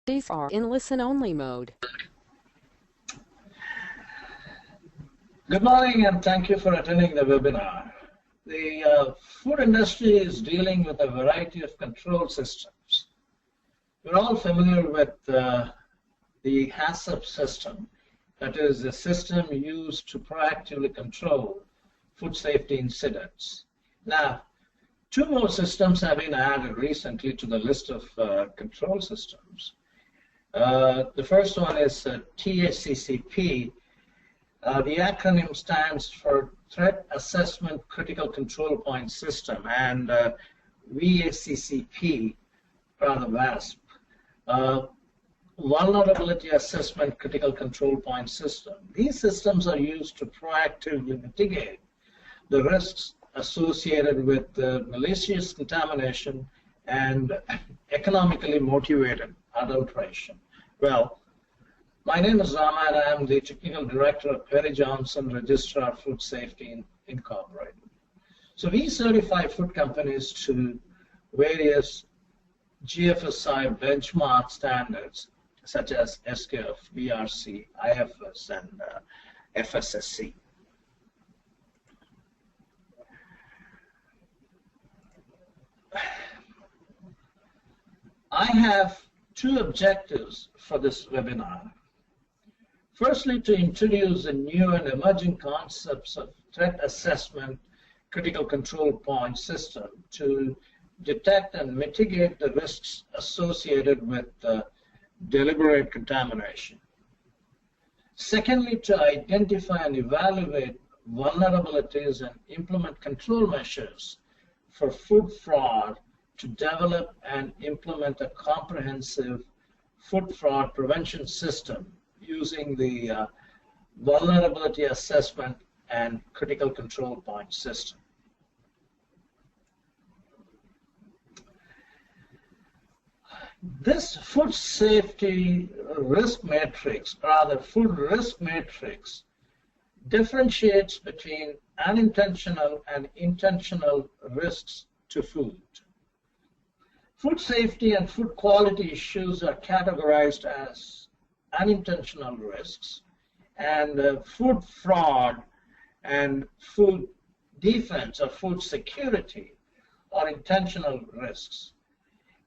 These are in listen-only mode. Good morning and thank you for attending the webinar. The food industry is dealing with a variety of control systems. We're all familiar with the HACCP system, that is the system used to proactively control food safety incidents. Now, two more systems have been added recently to the list of control systems. The first one is TACCP. The acronym stands for Threat Assessment Critical Control Point System, and VACCP, rather VASP, Vulnerability Assessment Critical Control Point System. These systems are used to proactively mitigate the risks associated with malicious contamination and economically motivated adulteration. Well, my name is Rama and I am the Technical Director of Perry Johnson Registrar Food Safety Incorporated. So we certify food companies to various GFSI benchmark standards such as SKF, BRC, IFS, and FSSC. I have two objectives for this webinar. Firstly, to introduce the new and emerging concepts of threat assessment critical control point system to detect and mitigate the risks associated with deliberate contamination. Secondly, to identify and evaluate vulnerabilities and implement control measures for food fraud to develop and implement a comprehensive food fraud prevention system using the vulnerability assessment and critical control point system. This food safety risk matrix, or rather food risk matrix, differentiates between unintentional and intentional risks to food. Food safety and food quality issues are categorized as unintentional risks, and food fraud and food defense or food security are intentional risks.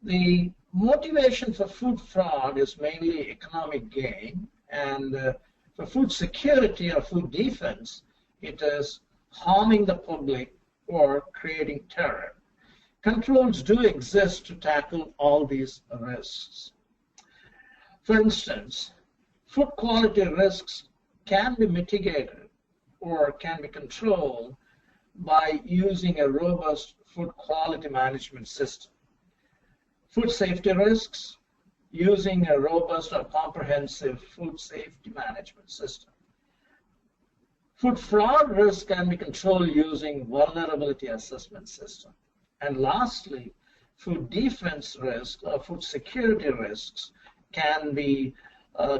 The motivation for food fraud is mainly economic gain, and for food security or food defense, it is harming the public or creating terror. Controls do exist to tackle all these risks. For instance, food quality risks can be mitigated or can be controlled by using a robust food quality management system. Food safety risks, using a robust or comprehensive food safety management system. Food fraud risk can be controlled using vulnerability assessment system. And lastly, food defense risk or food security risks can be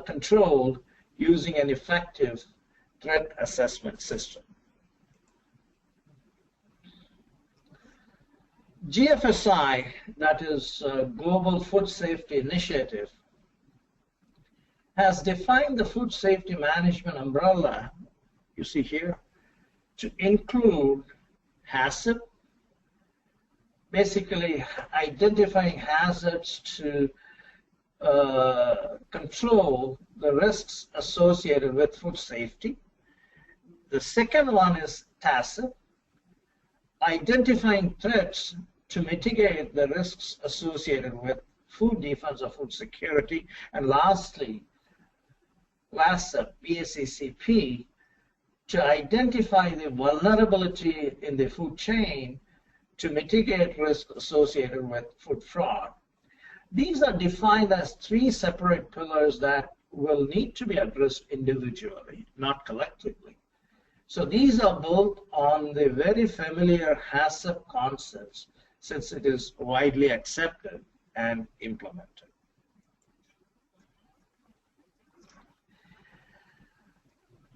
controlled using an effective threat assessment system. GFSI, that is Global Food Safety Initiative, has defined the food safety management umbrella, you see here, to include HACCP, basically identifying hazards to control the risks associated with food safety. The second one is TACCP, identifying threats to mitigate the risks associated with food defense or food security. And lastly, VACCP, VACCP, to identify the vulnerability in the food chain to mitigate risk associated with food fraud. These are defined as three separate pillars that will need to be addressed individually, not collectively. So these are built on the very familiar HACCP concepts, since it is widely accepted and implemented.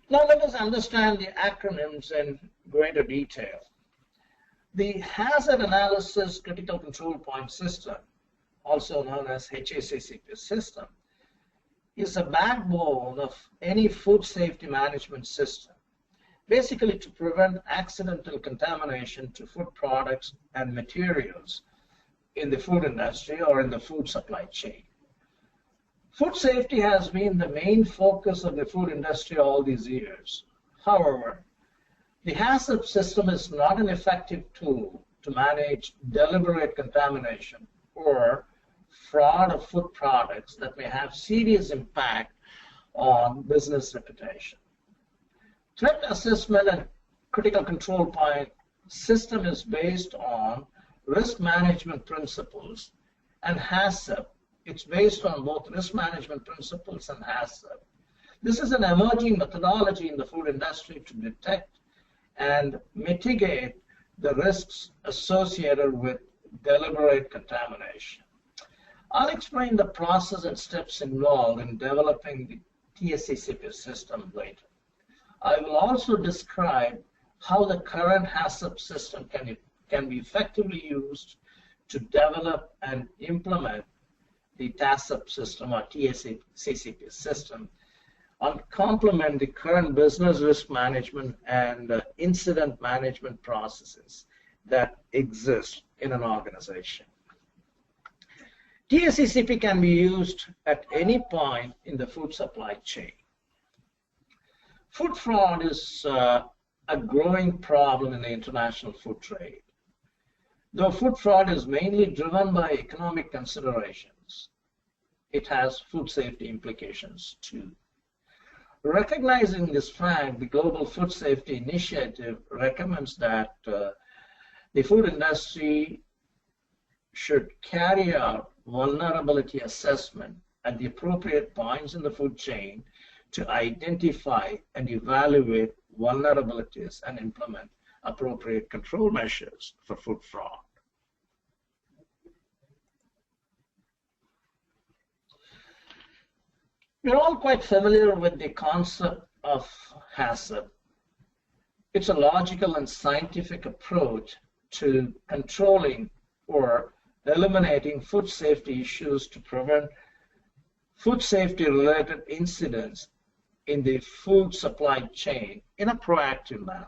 Now let us understand the acronyms in greater detail. The hazard analysis critical control point system also known as HACCP system, is the backbone of any food safety management system, basically to prevent accidental contamination to food products and materials in the food industry or in the food supply chain. Food safety has been the main focus of the food industry all these years. However, the HACCP system is not an effective tool to manage deliberate contamination or fraud of food products that may have serious impact on business reputation. Threat assessment and critical control point system is based on risk management principles and HACCP. It's based on both risk management principles and HACCP. This is an emerging methodology in the food industry to detect and mitigate the risks associated with deliberate contamination. I'll explain the process and steps involved in developing the TACCP system later. I will also describe how the current HACCP system can be effectively used to develop and implement the TACCP system or TACCP system and complement the current business risk management and incident management processes that exist in an organization. TACCP can be used at any point in the food supply chain. Food fraud is a growing problem in the international food trade. Though food fraud is mainly driven by economic considerations, it has food safety implications too. Recognizing this fact, the Global Food Safety Initiative recommends that the food industry should carry out vulnerability assessment at the appropriate points in the food chain to identify and evaluate vulnerabilities and implement appropriate control measures for food fraud. We're all quite familiar with the concept of HACCP. It's a logical and scientific approach to controlling or eliminating food safety issues to prevent food safety related incidents in the food supply chain in a proactive manner.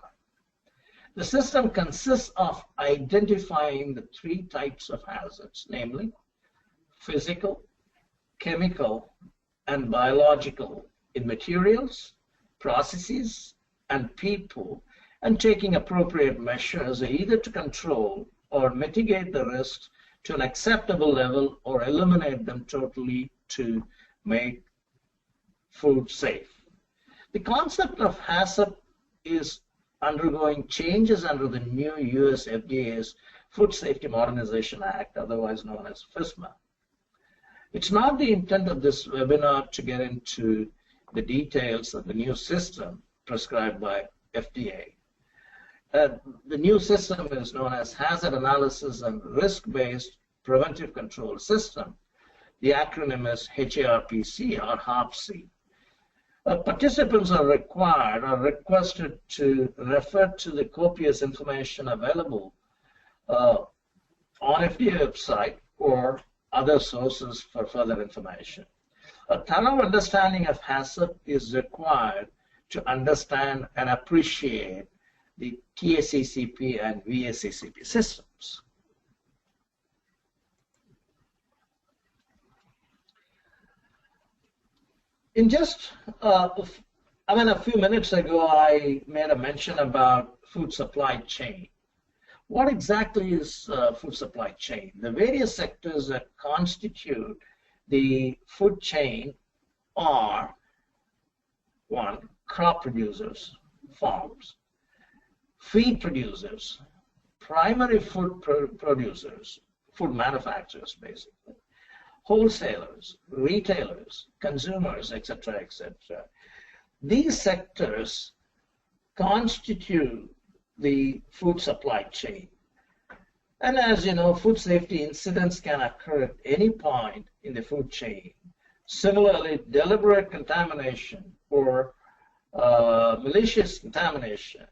The system consists of identifying the three types of hazards, namely physical, chemical, and biological in materials, processes, and people, and taking appropriate measures either to control or mitigate the risks to an acceptable level or eliminate them totally to make food safe. The concept of HACCP is undergoing changes under the new US FDA's Food Safety Modernization Act, otherwise known as FSMA. It's not the intent of this webinar to get into the details of the new system prescribed by FDA. The new system is known as Hazard Analysis and Risk-Based Preventive Control System. The acronym is HARPC or HARPC. Participants are requested to refer to the copious information available on FDA website or other sources for further information. A thorough understanding of HACCP is required to understand and appreciate the TACCP and VACCP systems. In just, a few minutes ago, I made a mention about food supply chain. What exactly is food supply chain? The various sectors that constitute the food chain are: one, crop producers, farms; feed producers, primary food producers, food manufacturers basically; wholesalers, retailers, consumers, etc., etc. These sectors constitute the food supply chain. And as you know, food safety incidents can occur at any point in the food chain. Similarly, deliberate contamination or malicious contamination,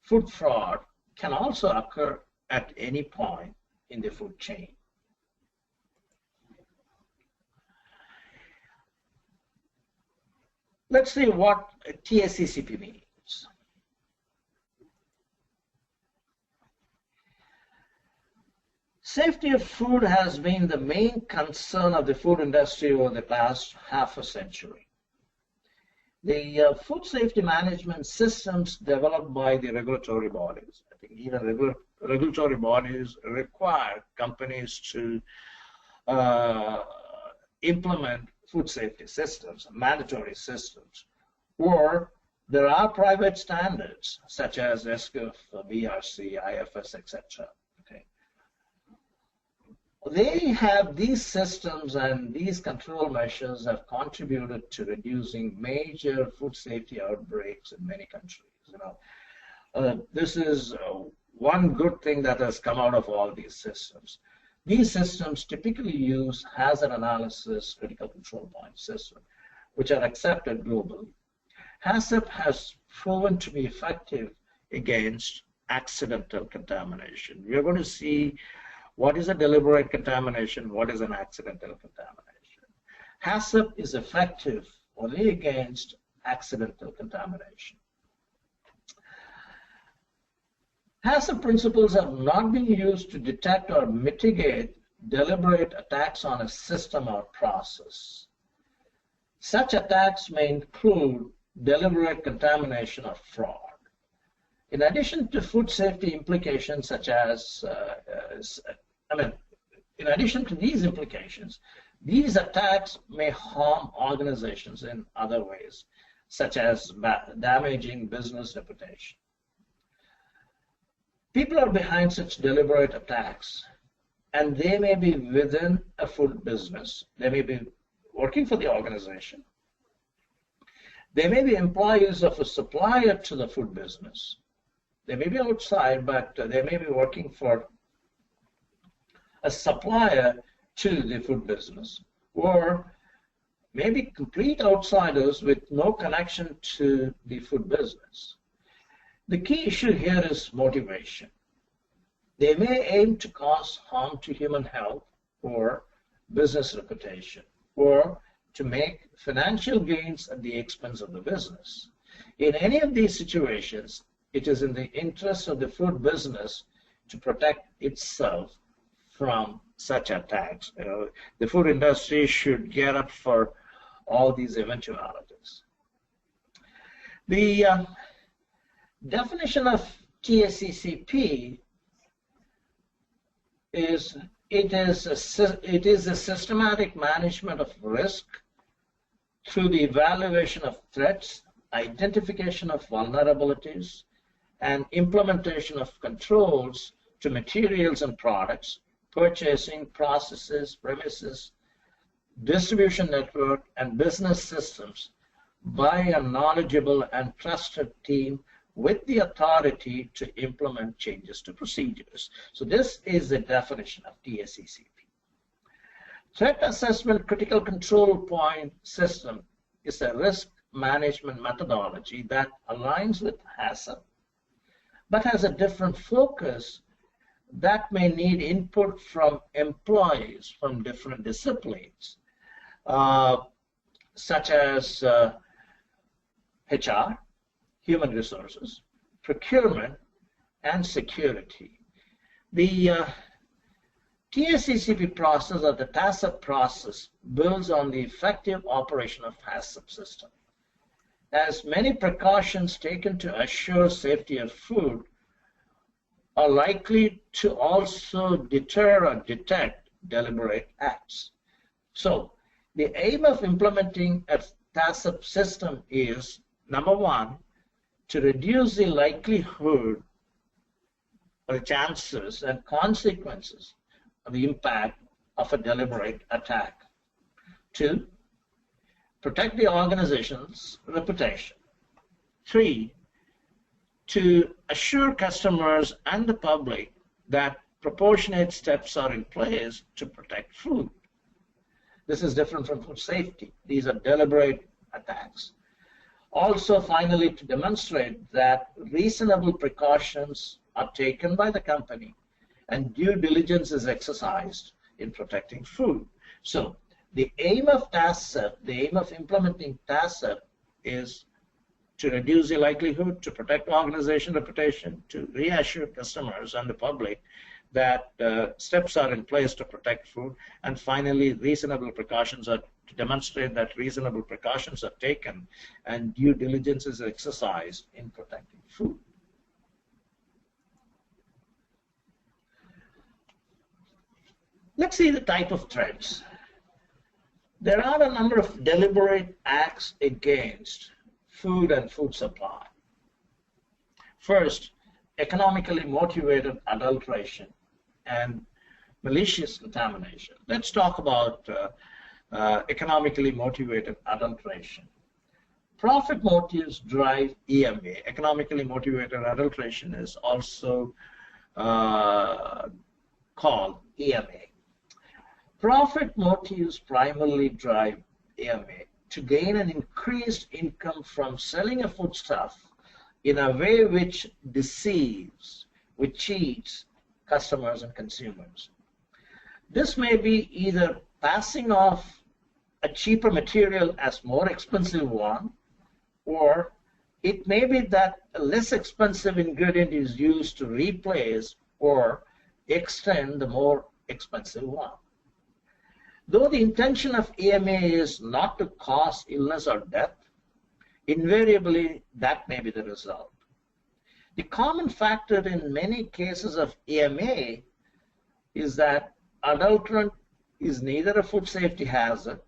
food fraud, can also occur at any point in the food chain. Let's see what TACCP means. Safety of food has been the main concern of the food industry over the past half a century. The food safety management systems developed by the regulatory bodies, I think even regulatory bodies require companies to implement food safety systems, mandatory systems, or there are private standards such as ESCF, BRC, IFS, etc. Okay. They have these systems, and these control measures have contributed to reducing major food safety outbreaks in many countries. This is one good thing that has come out of all these systems. These systems typically use hazard analysis critical control point system, which are accepted globally. HACCP has proven to be effective against accidental contamination. We are going to see what is a deliberate contamination, what is an accidental contamination. HACCP is effective only against accidental contamination. HACCP principles have not been used to detect or mitigate deliberate attacks on a system or process. Such attacks may include deliberate contamination or fraud. In addition to food safety implications such as, in addition to these implications, these attacks may harm organizations in other ways, such as damaging business reputation. People are behind such deliberate attacks, and they may be within a food business. They may be working for the organization. They may be employees of a supplier to the food business. They may be outside, but they may be working for a supplier to the food business, or maybe complete outsiders with no connection to the food business. The key issue here is motivation. They may aim to cause harm to human health or business reputation, or to make financial gains at the expense of the business. In any of these situations, it is in the interest of the food business to protect itself from such attacks. The food industry should get up for all these eventualities. The definition of TACCP is it is a systematic management of risk through the evaluation of threats, identification of vulnerabilities, and implementation of controls to materials and products, purchasing processes, premises, distribution network, and business systems by a knowledgeable and trusted team with the authority to implement changes to procedures. So this is the definition of TACCP. Threat assessment critical control point system is a risk management methodology that aligns with HACCP, but has a different focus that may need input from employees from different disciplines, such as HR, human resources, procurement, and security. The TACCP process, or the TACCP process, builds on the effective operation of HACCP system. As many precautions taken to assure safety of food are likely to also deter or detect deliberate acts. So the aim of implementing a TACCP system is, number one, to reduce the likelihood or the chances and consequences of the impact of a deliberate attack. Two, protect the organization's reputation. Three, to assure customers and the public that proportionate steps are in place to protect food. This is different from food safety. These are deliberate attacks. Also, finally, to demonstrate that reasonable precautions are taken by the company and due diligence is exercised in protecting food. So the aim of TACCP, the aim of implementing TACCP, is to reduce the likelihood, to protect organization reputation, to reassure customers and the public that steps are in place to protect food, and finally, reasonable precautions are to demonstrate that reasonable precautions are taken and due diligence is exercised in protecting food. Let's see the type of threats. There are a number of deliberate acts against food and food supply. First, economically motivated adulteration and malicious contamination. Let's talk about economically motivated adulteration. Profit motives drive EMA. Economically motivated adulteration is also called EMA. Profit motives primarily drive EMA to gain an increased income from selling a foodstuff in a way which deceives, which cheats customers and consumers. This may be either passing off a cheaper material as more expensive one, or it may be that a less expensive ingredient is used to replace or extend the more expensive one. Though the intention of EMA is not to cause illness or death, invariably that may be the result. The common factor in many cases of EMA is that adulterant is neither a food safety hazard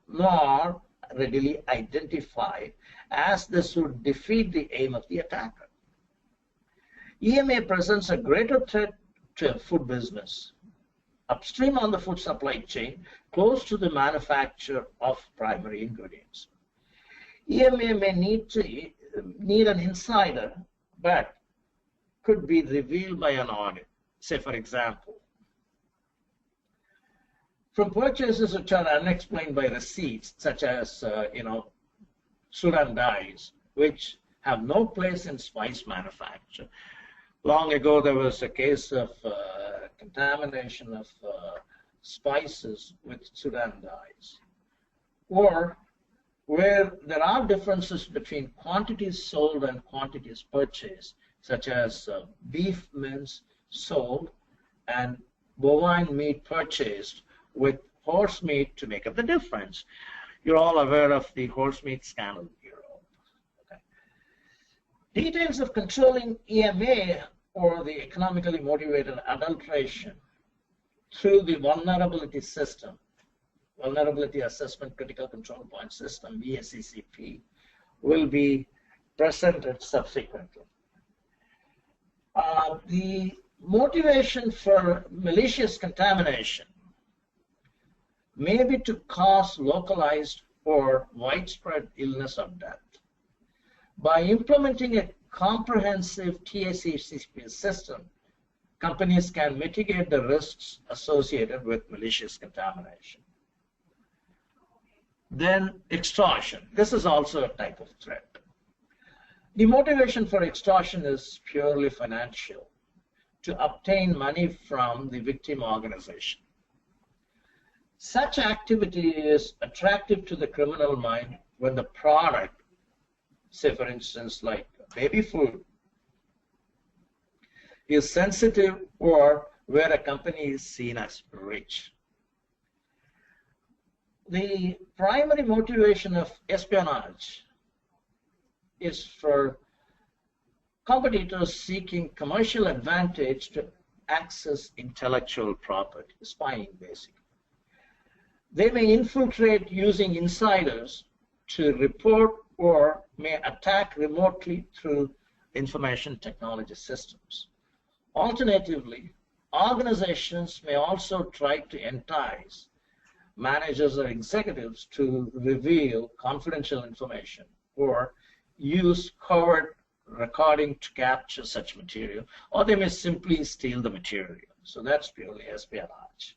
nor readily identified, as this would defeat the aim of the attacker. EMA presents a greater threat to a food business upstream on the food supply chain, close to the manufacture of primary ingredients. EMA may need an insider, but could be revealed by an audit. Say, for example, from purchases which are unexplained by receipts, such as Sudan dyes, which have no place in spice manufacture. Long ago, there was a case of contamination of spices with Sudan dyes, or where there are differences between quantities sold and quantities purchased, such as beef mince sold and bovine meat purchased with horse meat to make up the difference. You're all aware of the horse meat scandal in Europe. Okay. Details of controlling EMA, or the economically motivated adulteration, through the vulnerability system, Vulnerability Assessment Critical Control Point System, VACCP, will be presented subsequently. The motivation for malicious contamination may be to cause localized or widespread illness or death. By implementing a comprehensive TACCP system, companies can mitigate the risks associated with malicious contamination. Then extortion. This is also a type of threat. The motivation for extortion is purely financial, to obtain money from the victim organization. Such activity is attractive to the criminal mind when the product, say for instance like baby food, is sensitive, or where a company is seen as rich. The primary motivation of espionage is for competitors seeking commercial advantage to access intellectual property, spying basically. They may infiltrate using insiders to report, or may attack remotely through information technology systems. Alternatively, organizations may also try to entice managers or executives to reveal confidential information, or use covert recording to capture such material, or they may simply steal the material. So that's purely espionage.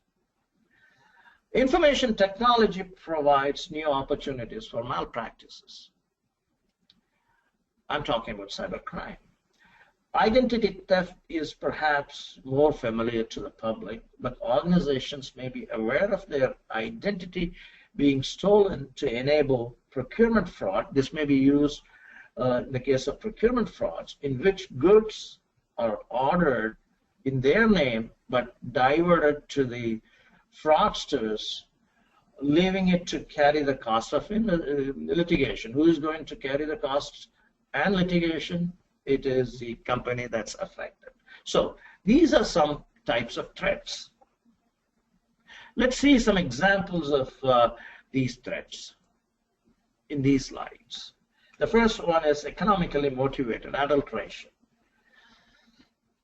Information technology provides new opportunities for malpractices. I'm talking about cybercrime. Identity theft is perhaps more familiar to the public, but organizations may be aware of their identity being stolen to enable procurement fraud. This may be used in the case of procurement frauds, in which goods are ordered in their name but diverted to the fraudsters, leaving it to carry the cost of litigation. Who is going to carry the costs and litigation? It is the company that's affected. So these are some types of threats. Let's see some examples of these threats in these slides. The first one is economically motivated adulteration.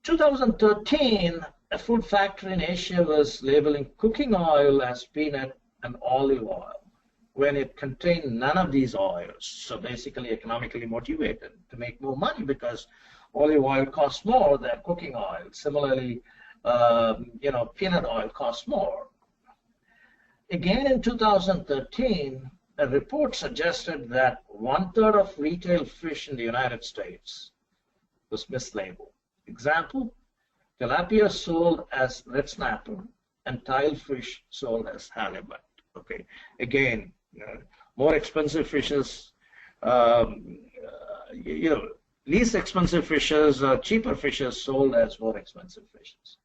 2013, a food factory in Asia was labeling cooking oil as peanut and olive oil when it contained none of these oils. So basically economically motivated to make more money because olive oil costs more than cooking oil. Similarly, peanut oil costs more. Again in 2013, a report suggested that 1/3 of retail fish in the United States was mislabeled. Example, tilapia sold as red snapper and tilefish sold as halibut. Okay, again, more expensive fishes, least expensive fishes, cheaper fishes sold as more expensive fishes.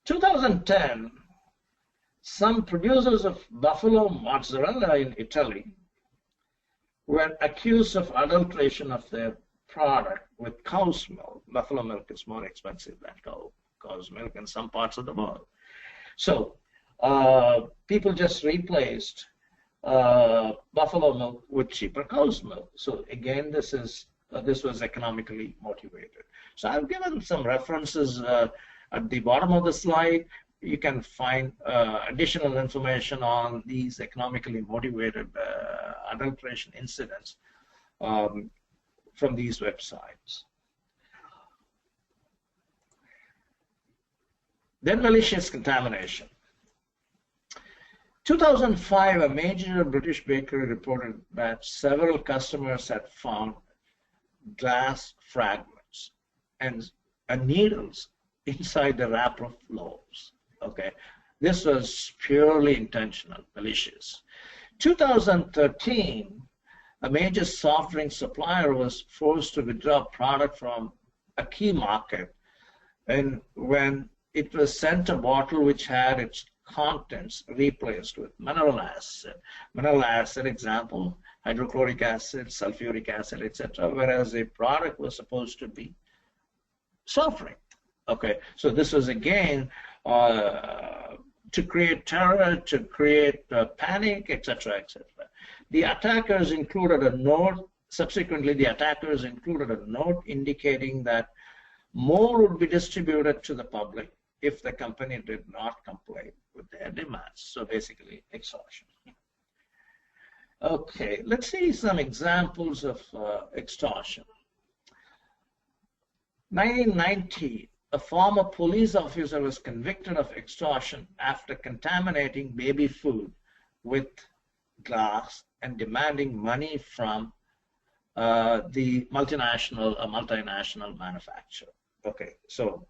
2010, some producers of buffalo mozzarella in Italy were accused of adulteration of their product with cow's milk. Buffalo milk is more expensive than cow's milk in some parts of the world. So people just replaced buffalo milk with cheaper cow's milk. So again, this was economically motivated. So I've given some references at the bottom of the slide. You can find additional information on these economically motivated adulteration incidents from these websites. Then malicious contamination. 2005, a major British bakery reported that several customers had found glass fragments and needles inside the wrapper of loaves. Okay, this was purely intentional, malicious. 2013, a major soft drink supplier was forced to withdraw product from a key market, and when it was sent a bottle which had its contents replaced with mineral acid. Mineral acid, example, hydrochloric acid, sulfuric acid, etc., whereas the product was supposed to be soft drink. Okay, so this was again to create terror, to create panic, etc., etc. The attackers included a note. Subsequently, the attackers included a note indicating that more would be distributed to the public if the company did not comply with their demands. So basically, extortion. Okay, let's see some examples of extortion. 1990, a former police officer was convicted of extortion after contaminating baby food with glass and demanding money from the multinational manufacturer. Okay, so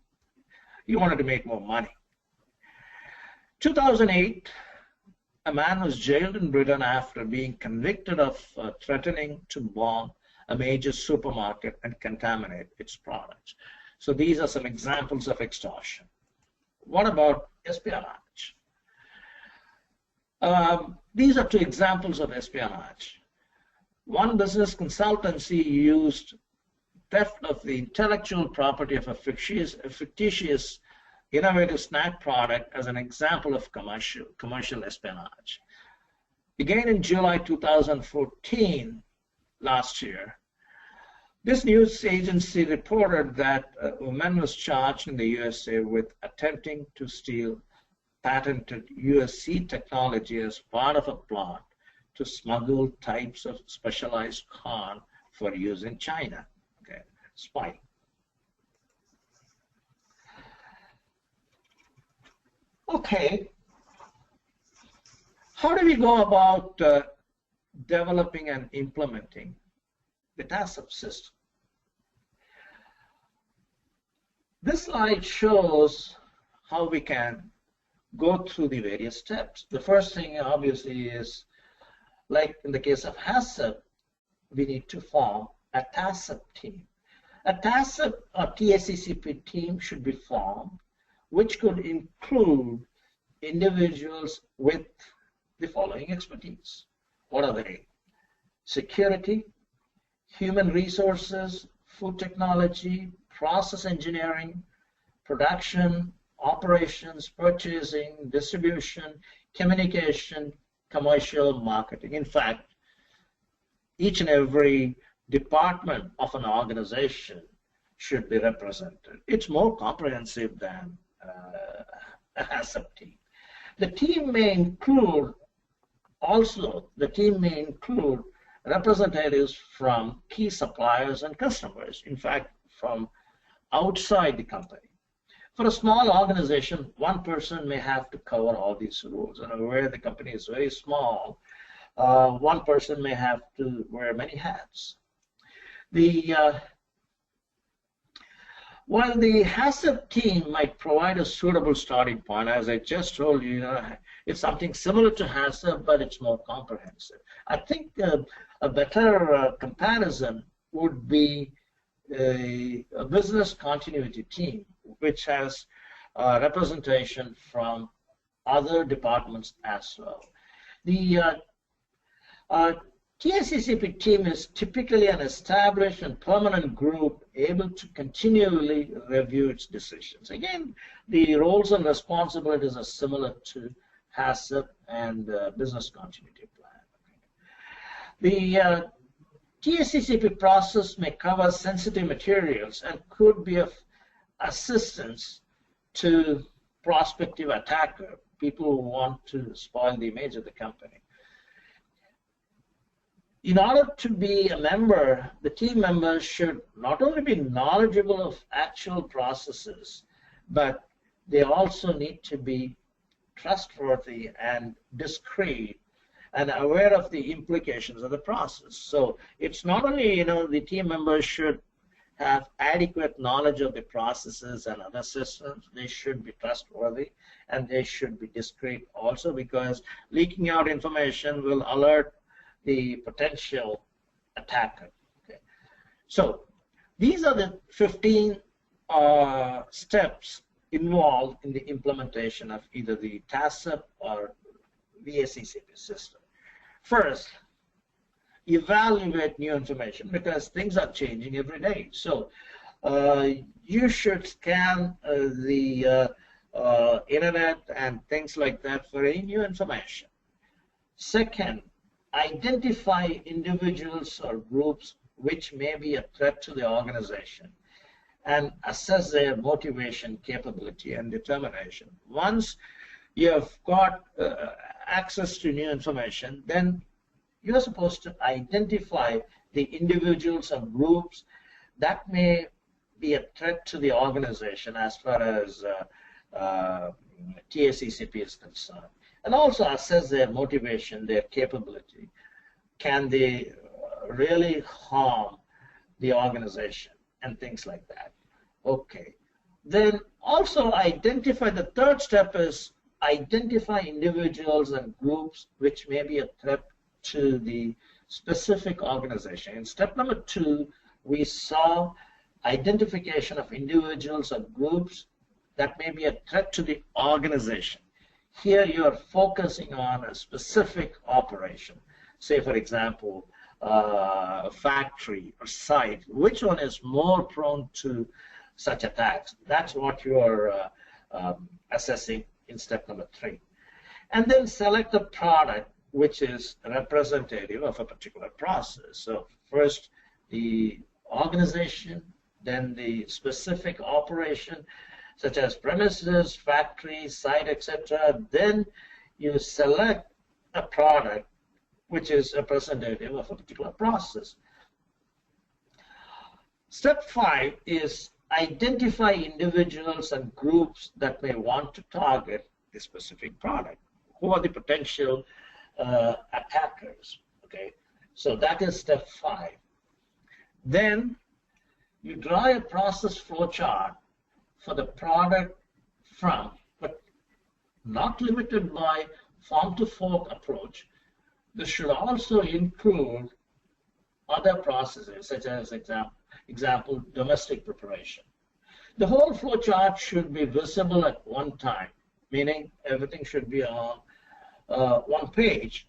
he wanted to make more money. 2008, a man was jailed in Britain after being convicted of threatening to bomb a major supermarket and contaminate its products. So these are some examples of extortion. What about espionage? These are two examples of espionage. One business consultancy used theft of the intellectual property of a fictitious innovative snack product as an example of commercial espionage. Again in July 2014, last year, this news agency reported that a woman was charged in the USA with attempting to steal patented USC technology as part of a plot to smuggle types of specialized corn for use in China. Okay, spying. Okay, how do we go about developing and implementing the TACCP system? This slide shows how we can go through the various steps. The first thing obviously is Like in the case of HACCP, we need to form a TACCP team. A TACCP or TACCP team should be formed, which could include individuals with the following expertise. What are they? Security, human resources, food technology, process engineering, production, operations, purchasing, distribution, communication, commercial, marketing. In fact, each and every department of an organization should be represented. It's more comprehensive than a HACCP team. The team may include representatives from key suppliers and customers, in fact, from outside the company. For a small organization, one person may have to cover all these rules. And where the company is very small, one person may have to wear many hats. While the HACCP team might provide a suitable starting point, as I just told you, it's something similar to HACCP, but it's more comprehensive. I think a better comparison would be a business continuity team, which has representation from other departments as well. The TACCP team is typically an established and permanent group able to continually review its decisions. Again, the roles and responsibilities are similar to HACCP and business continuity plan. The TACCP process may cover sensitive materials and could be of assistance to prospective attacker, people who want to spoil the image of the company. In order to be a member, the team members should not only be knowledgeable of actual processes, but they also need to be trustworthy and discreet and aware of the implications of the process. So it's not only, the team members should have adequate knowledge of the processes and other systems, they should be trustworthy, and they should be discreet also, because leaking out information will alert the potential attacker. Okay. So these are the 15 steps involved in the implementation of either the TACCP or VACCP system. First, evaluate new information, because things are changing every day. So you should scan the internet and things like that for any new information. Second, identify individuals or groups which may be a threat to the organization and assess their motivation, capability, and determination. Once you have got access to new information, then you're supposed to identify the individuals or groups that may be a threat to the organization as far as TACCP is concerned, and also assess their motivation, their capability. Can they really harm the organization and things like that? Okay. Then also identify, the third step is identify individuals and groups which may be a threat to the specific organization. In step number 2, we saw identification of individuals and groups that may be a threat to the organization. Here you are focusing on a specific operation. Say, for example, a factory or site. Which one is more prone to such attacks? That's what you are assessing in step number 3. And then select a product which is representative of a particular process. So first the organization, then the specific operation, such as premises, factory, site, etc. Then you select a product which is representative of a particular process. Step 5 is identify individuals and groups that may want to target a specific product. Who are the potential attackers? Okay, so that is step 5. Then you draw a process flow chart for the product from, but not limited by farm to fork approach. this should also include other processes, such as example, domestic preparation. The whole flow chart should be visible at one time, meaning everything should be on one page.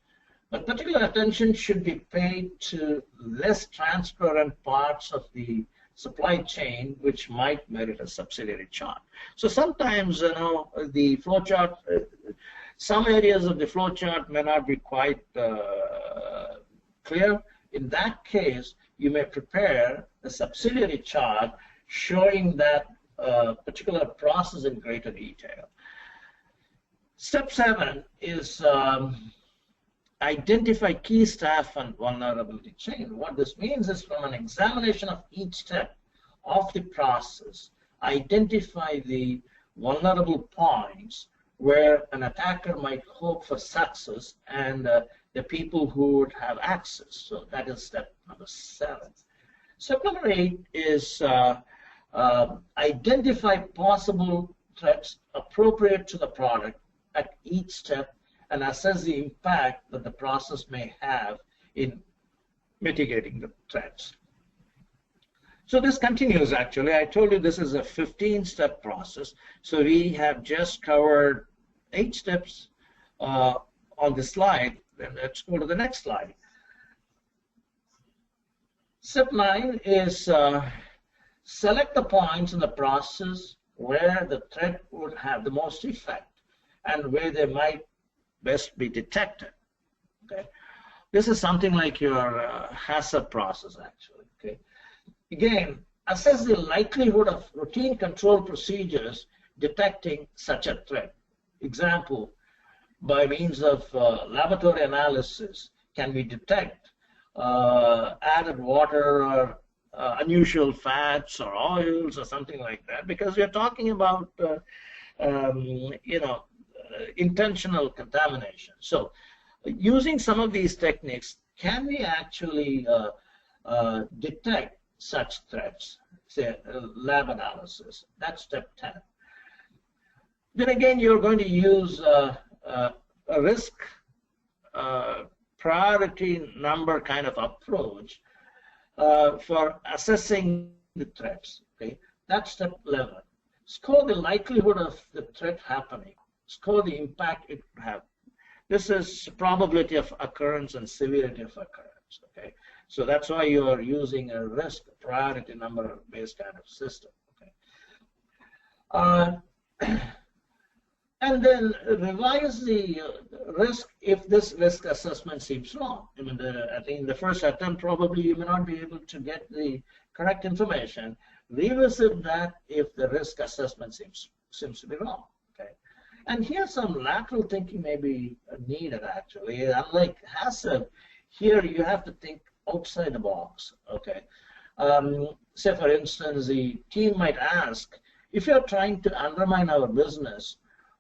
But particular attention should be paid to less transparent parts of the supply chain, which might merit a subsidiary chart. So sometimes, the flow chart, some areas of the flow chart may not be quite clear. In that case, you may prepare a subsidiary chart showing that particular process in greater detail. Step 7 is identify key staff and vulnerability chain. What this means is, from an examination of each step of the process, identify the vulnerable points where an attacker might hope for success and the people who would have access. So that is step number 7. Step number 8 is identify possible threats appropriate to the product at each step and assess the impact that the process may have in mitigating the threats. So this continues, actually. I told you this is a 15-step process. So we have just covered 8 steps on the slide. Then let's go to the next slide. Step 9 is select the points in the process where the threat would have the most effect and where they might best be detected. Okay, this is something like your HACCP process, actually. Okay, again, assess the likelihood of routine control procedures detecting such a threat. Example, by means of laboratory analysis, can we detect added water or unusual fats or oils or something like that? Because we're talking about intentional contamination. So using some of these techniques, can we actually detect such threats? Say lab analysis. That's step 10. Then again, you're going to use a risk priority number kind of approach for assessing the threats. Okay, that's step 11. Score the likelihood of the threat happening. Score the impact it would have. This is probability of occurrence and severity of occurrence. Okay, so that's why you are using a risk priority number based kind of system. Okay, and then revise the risk if this risk assessment seems wrong. I mean, I think in the first attempt probably you may not be able to get the correct information. Revisit that if the risk assessment seems to be wrong. Okay. And here some lateral thinking may be needed, actually. Unlike HACCP, here you have to think outside the box. Okay. Say, for instance, the team might ask, if you're trying to undermine our business,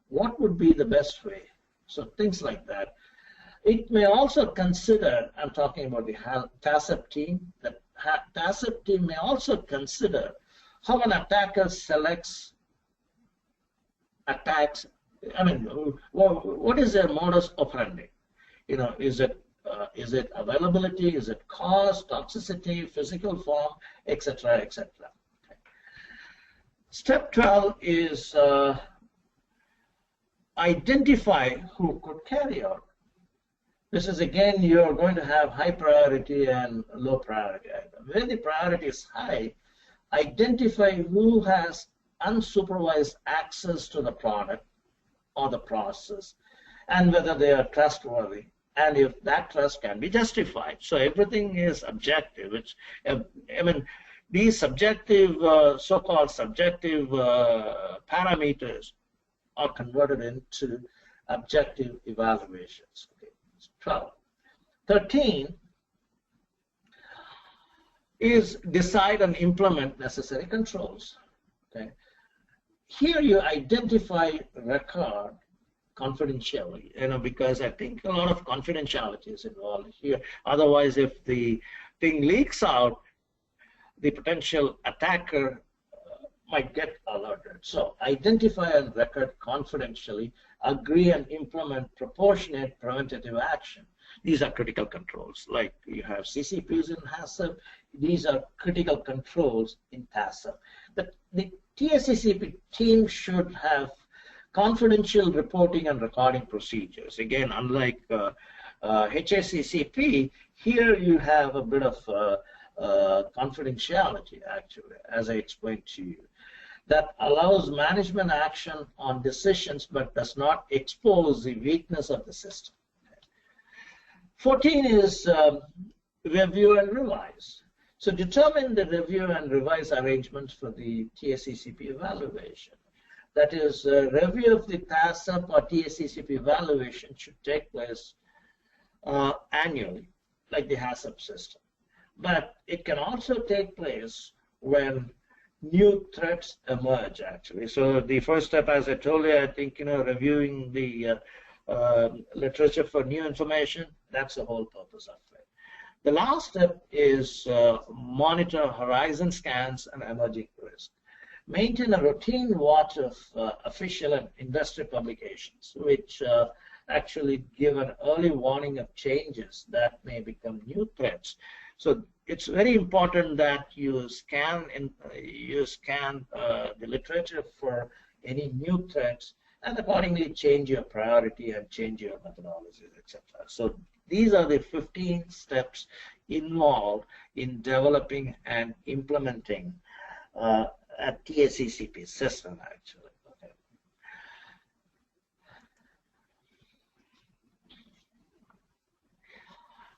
what would be the best way? So things like that. It may also consider, I'm talking about the TACCP team, the TACCP team may also consider how an attacker selects attacks. I mean, what is their modus operandi? Is it availability? Is it cost, toxicity, physical form, etc., etc. Okay. Step 12 is identify who could carry out. This is, again, you're going to have high priority and low priority item. When the priority is high, identify who has unsupervised access to the product or the process and whether they are trustworthy and if that trust can be justified. So everything is objective. These subjective, so-called subjective parameters are converted into objective evaluations. Okay. 12. 13 is decide and implement necessary controls. Okay. Here you identify record confidentially, because I think a lot of confidentiality is involved here. Otherwise, if the thing leaks out, the potential attacker might get alerted. So identify and record confidentially, agree and implement proportionate preventative action. These are critical controls. Like you have CCPs in HACCP, these are critical controls in TACCP. The TACCP team should have confidential reporting and recording procedures. Again, unlike HACCP, here you have a bit of confidentiality, actually, as I explained to you, that allows management action on decisions but does not expose the weakness of the system. 14 is review and revise. So determine the review and revise arrangements for the TACCP evaluation. That is, review of the TACCP or TACCP evaluation should take place annually, like the HACCP system. But it can also take place when new threats emerge, actually. So the first step, as I told you, I think, reviewing the literature for new information, that's the whole purpose of it. The last step is monitor horizon scans and emerging risk. Maintain a routine watch of official and industry publications, which actually give an early warning of changes that may become new threats. So it's very important that you scan the literature for any new threats and accordingly change your priority and change your methodologies, etc. So these are the 15 steps involved in developing and implementing a TACCP system, actually. Okay.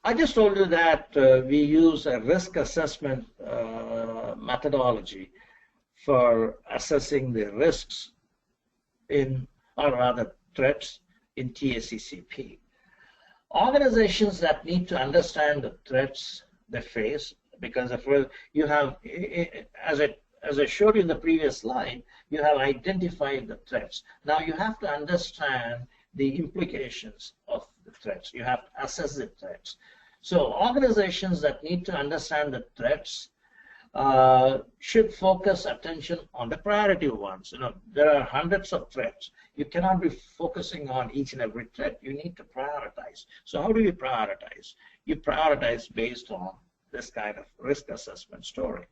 I just told you that we use a risk assessment methodology for assessing the risks in, or rather threats in TACCP. Organizations that need to understand the threats they face, because if you have, as I showed you in the previous slide, you have identified the threats. Now you have to understand the implications of the threats. You have to assess the threats. So organizations that need to understand the threats should focus attention on the priority ones. There are hundreds of threats. You cannot be focusing on each and every threat. You need to prioritize. So how do you prioritize? You prioritize based on this kind of risk assessment scoring.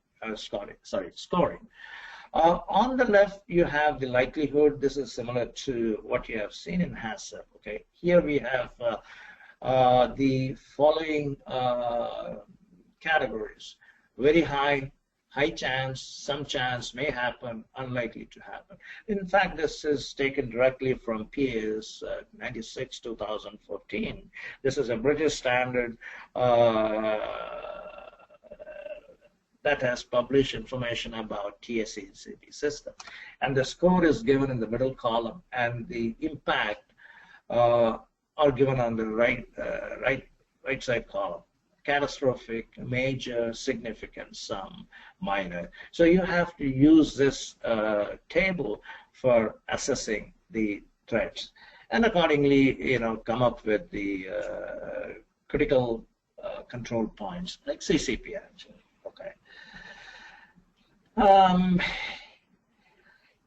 On the left, you have the likelihood. This is similar to what you have seen in HACCP. Okay, here we have the following categories: very high chance, some chance, may happen, unlikely to happen. In fact, this is taken directly from PA's 96 2014. This is a British standard that has published information about TACCP system, and the score is given in the middle column, and the impact are given on the right side column. Catastrophic, major, significant, some, minor. So you have to use this table for assessing the threats, and accordingly, come up with the critical control points, like CCP actually. Okay.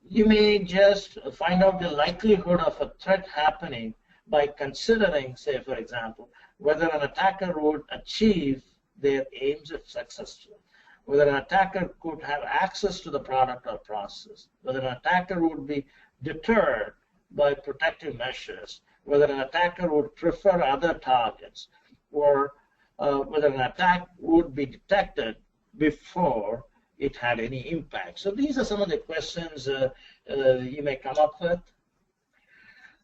You may just find out the likelihood of a threat happening by considering, say, for example, whether an attacker would achieve their aims if successful, whether an attacker could have access to the product or process, whether an attacker would be deterred by protective measures, whether an attacker would prefer other targets, or whether an attack would be detected before it had any impact. So these are some of the questions you may come up with.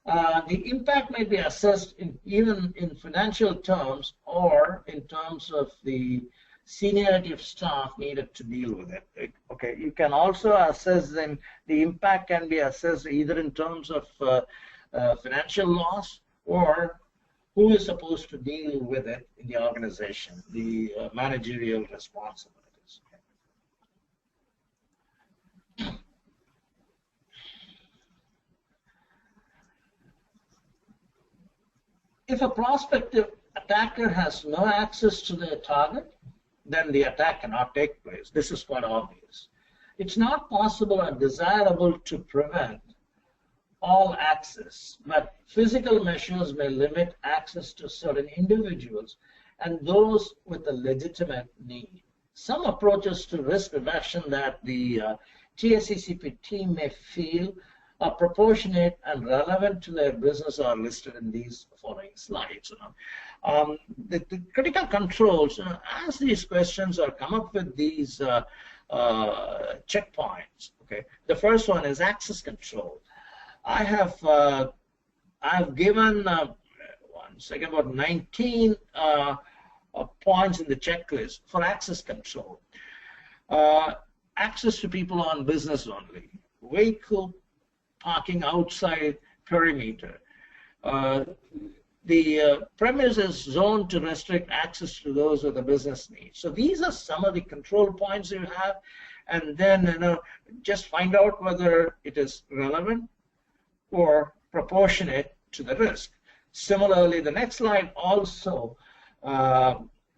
The impact may be assessed even in financial terms or in terms of the seniority of staff needed to deal with it. Okay, you can also assess then the impact can be assessed either in terms of financial loss or who is supposed to deal with it in the organization, the managerial responsibilities. If a prospective attacker has no access to the target, then the attack cannot take place. This is quite obvious. It's not possible or desirable to prevent all access, but physical measures may limit access to certain individuals and those with a legitimate need. Some approaches to risk reduction that the TACCP team may feel are proportionate and relevant to their business are listed in these following slides. The critical controls, as these questions are come up with these checkpoints. Okay, the first one is access control. I've given one second about 19 points in the checklist for access control. Access to people on business only, vehicle parking outside perimeter. The premise is zoned to restrict access to those with a business need. So these are some of the control points you have, and then just find out whether it is relevant or proportionate to the risk. Similarly, the next slide also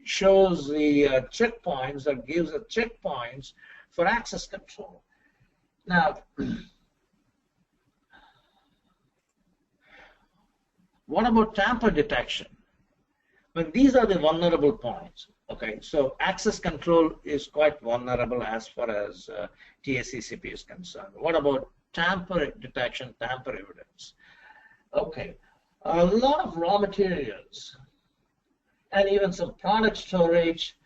shows the checkpoints, that gives the checkpoints for access control. Now, what about tamper detection? Well, these are the vulnerable points. Okay, so access control is quite vulnerable as far as TACCP is concerned. What about tamper detection, tamper evidence? Okay, a lot of raw materials and even some product storage,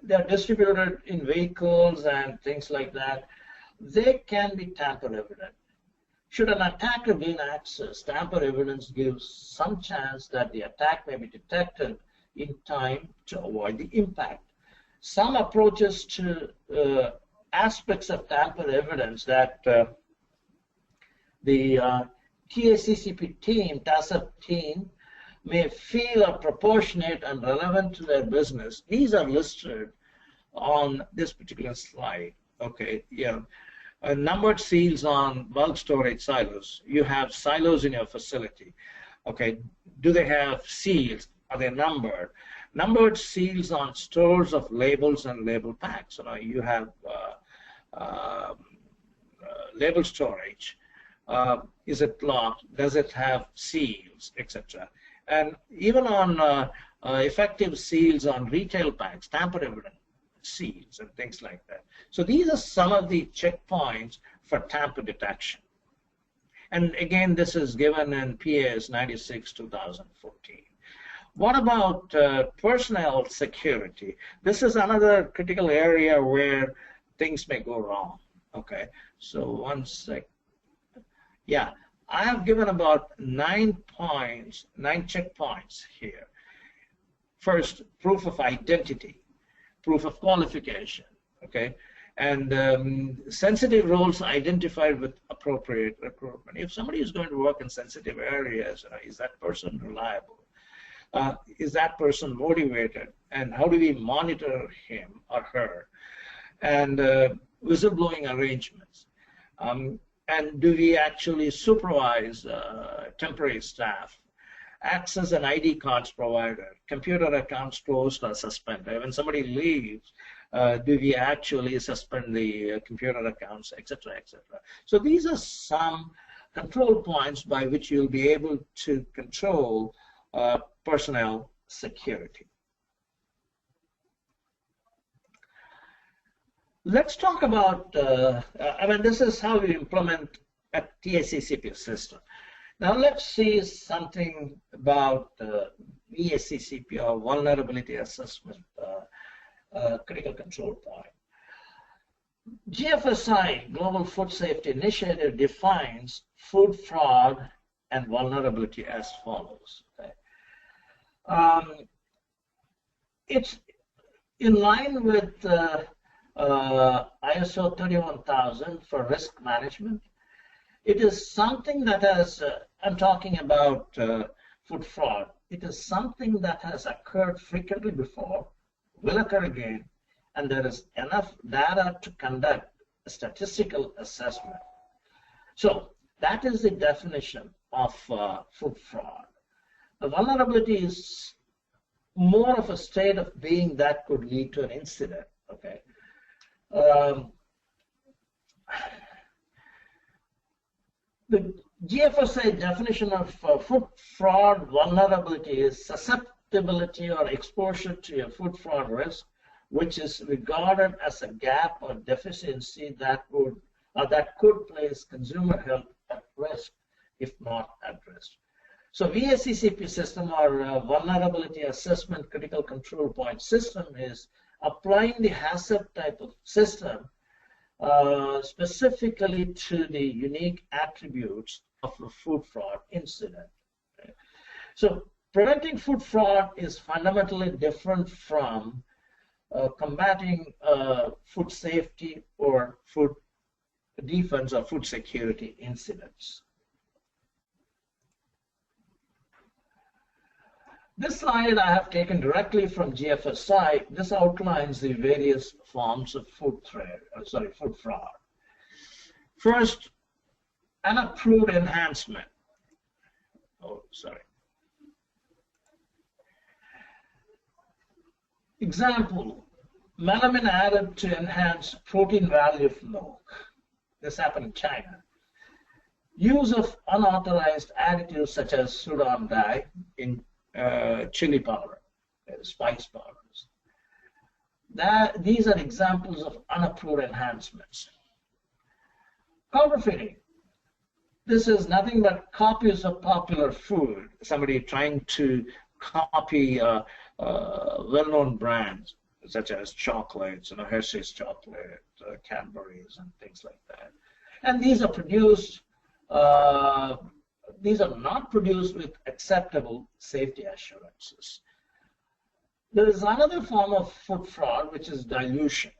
they're distributed in vehicles and things like that. They can be tamper evident. Should an attacker gain access, tamper evidence gives some chance that the attack may be detected in time to avoid the impact. Some approaches to aspects of tamper evidence that the TACCP team, TACCP team, may feel are proportionate and relevant to their business. These are listed on this particular slide. Okay, yeah. Numbered seals on bulk storage silos. You have silos in your facility. Okay, do they have seals? Are they numbered? Numbered seals on stores of labels and label packs. You have label storage. Is it locked? Does it have seals, etc.? And even on effective seals on retail packs, tamper evident seals and things like that. So these are some of the checkpoints for tamper detection. And again, this is given in PAS 96/2014. What about personnel security? This is another critical area where things may go wrong. Okay, so one sec. Yeah, I have given about 9 points, 9 checkpoints here. First, proof of identity, proof of qualification, okay, and sensitive roles identified with appropriate recruitment. If somebody is going to work in sensitive areas, is that person reliable? Is that person motivated? And how do we monitor him or her? And whistleblowing arrangements. And do we actually supervise temporary staff? Access and ID cards provided, computer accounts closed or suspended. When somebody leaves, do we actually suspend the computer accounts, etc., etc.? So these are some control points by which you'll be able to control personnel security. Let's talk about, this is how we implement a TACCP system. Now let's see something about VACCP or Vulnerability Assessment Critical Control Point. GFSI, Global Food Safety Initiative, defines food fraud and vulnerability as follows. Okay? It's in line with ISO 31000 for risk management. It is something that has, I'm talking about food fraud. It is something that has occurred frequently before, will occur again, and there is enough data to conduct a statistical assessment. So that is the definition of food fraud. The vulnerability is more of a state of being that could lead to an incident. Okay. The GFSA definition of food fraud vulnerability is susceptibility or exposure to a food fraud risk, which is regarded as a gap or deficiency that could place consumer health at risk if not addressed. So VACCP system, or vulnerability assessment critical control point system, is applying the HACCP type of system specifically to the unique attributes of a food fraud incident. Okay. So preventing food fraud is fundamentally different from combating food safety or food defense or food security incidents. This slide I have taken directly from GFSI. This outlines the various forms of food fraud. First, unapproved enhancement. Example, melamine added to enhance protein value of milk. This happened in China. Use of unauthorized additives such as Sudan dye in chili powder, spice powders. These are examples of unapproved enhancements. Counterfeiting. This is nothing but copies of popular food. Somebody trying to copy well-known brands such as chocolates, Hershey's chocolate, Cadbury's, and things like that. And these are produced. These are not produced with acceptable safety assurances. There is another form of food fraud, which is dilution.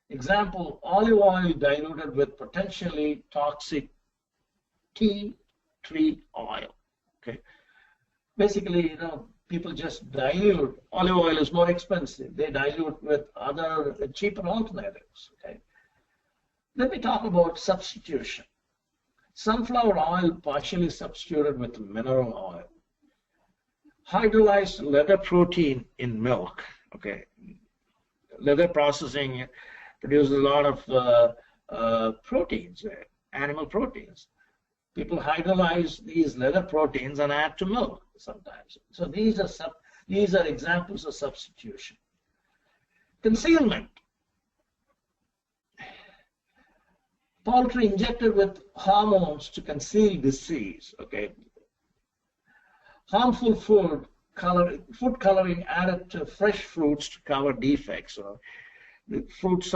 Example, olive oil diluted with potentially toxic tea tree oil. Okay. Basically, people just dilute. Olive oil is more expensive. They dilute with other cheaper alternatives. Okay. Let me talk about substitution. Sunflower oil partially substituted with mineral oil. Hydrolyzed leather protein in milk. Okay, leather processing produces a lot of proteins, animal proteins. People hydrolyze these leather proteins and add to milk sometimes. So these are examples of substitution. Concealment. Poultry injected with hormones to conceal disease. Okay. Harmful food coloring added to fresh fruits to cover defects. So the fruits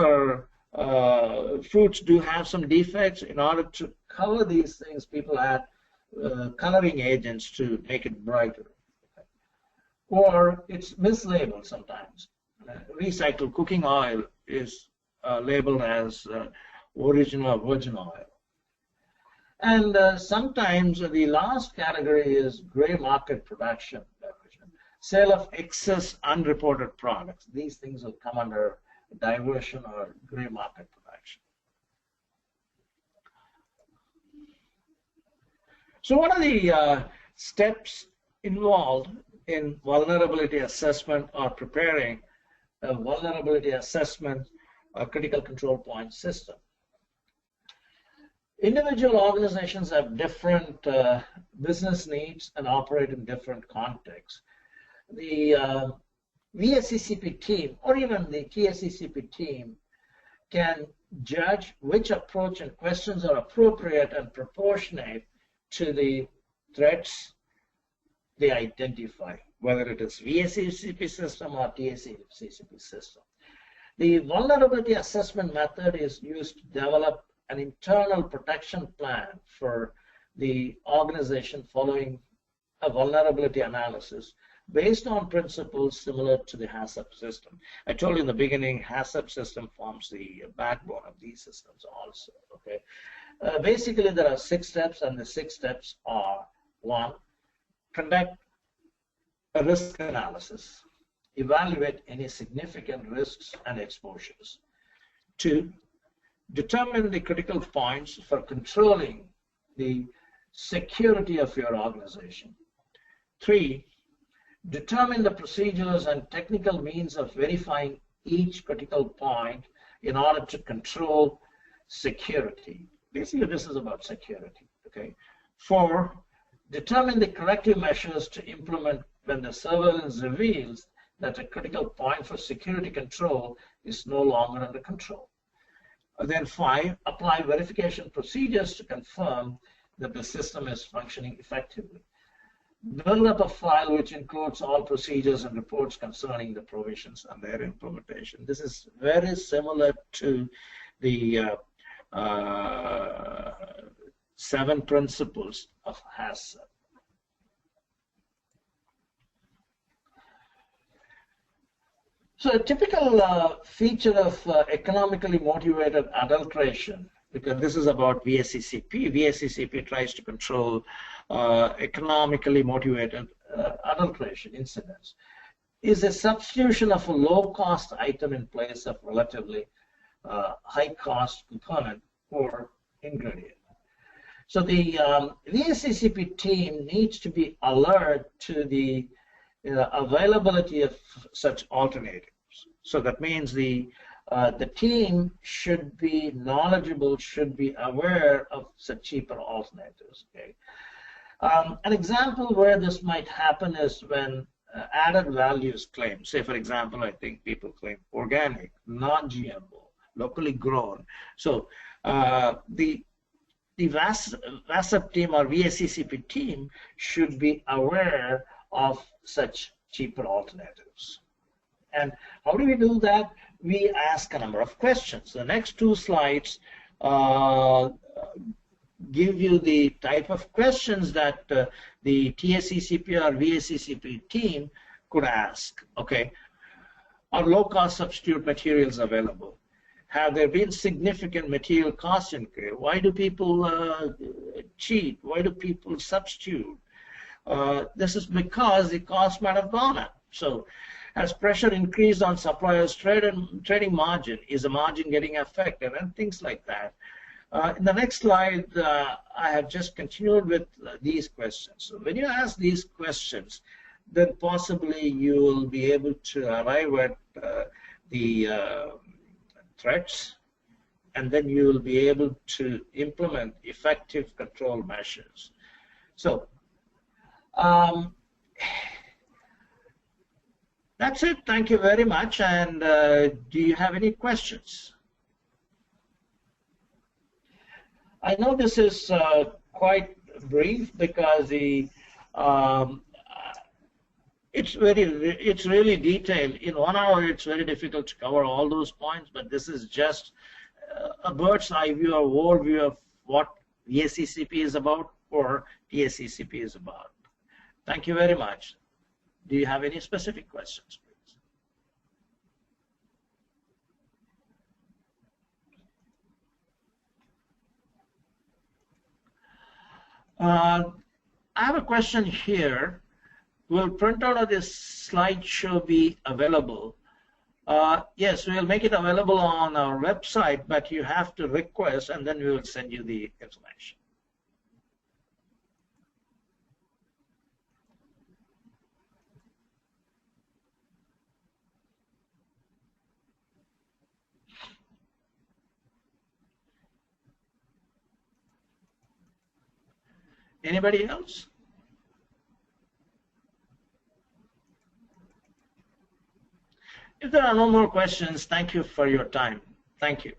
do have some defects. In order to cover these things, people add coloring agents to make it brighter. Okay. Or it's mislabeled sometimes. Recycled cooking oil is labeled as original virgin oil. And sometimes the last category is gray market production, sale of excess unreported products. These things will come under diversion or gray market production. So what are the steps involved in vulnerability assessment or preparing a vulnerability assessment or critical control point system? Individual organizations have different business needs and operate in different contexts. The VACCP team, or even the TACCP team, can judge which approach and questions are appropriate and proportionate to the threats they identify, whether it is VACCP system or TACCP system. The vulnerability assessment method is used to develop an internal protection plan for the organization following a vulnerability analysis based on principles similar to the HACCP system. I told you in the beginning, HACCP system forms the backbone of these systems also. Okay. Basically, there are 6 steps, and the 6 steps are: 1, conduct a risk analysis, evaluate any significant risks and exposures. 2, determine the critical points for controlling the security of your organization. 3, determine the procedures and technical means of verifying each critical point in order to control security. Basically, this is about security. Okay. 4, determine the corrective measures to implement when the surveillance reveals that a critical point for security control is no longer under control. Then 5, apply verification procedures to confirm that the system is functioning effectively. Build up a file which includes all procedures and reports concerning the provisions and their implementation. This is very similar to the 7 principles of HACCP. So a typical feature of economically motivated adulteration, because this is about VACCP. VACCP tries to control economically motivated adulteration incidents, is a substitution of a low-cost item in place of relatively high-cost component or ingredient. So the VACCP team needs to be alert to the availability of such alternatives. So that means the team should be knowledgeable, should be aware of such cheaper alternatives. Okay. An example where this might happen is when added values claim. Say, for example, I think people claim organic, non-GMO, locally grown. So the VACCP team or VACCP team should be aware of such cheaper alternatives. And how do we do that? We ask a number of questions. The next 2 slides give you the type of questions that the TACCP or VACCP team could ask. Okay, are low-cost substitute materials available? Have there been significant material cost increase? Why do people cheat? Why do people substitute? This is because the cost might have gone up. So as pressure increased on suppliers' trading margin, is the margin getting affected, and things like that. In the next slide, I have just continued with these questions. So when you ask these questions, then possibly you will be able to arrive at the threats, and then you will be able to implement effective control measures. So that's it. Thank you very much. And do you have any questions? I know this is quite brief because the it's really detailed. In 1 hour, it's very difficult to cover all those points. But this is just a bird's eye view or overview of what VACCP is about or TACCP is about. Thank you very much. Do you have any specific questions, please? I have a question here. Will printout of this slideshow be available? Yes, we'll make it available on our website, but you have to request, and then we will send you the information. Anybody else? If there are no more questions, thank you for your time. Thank you.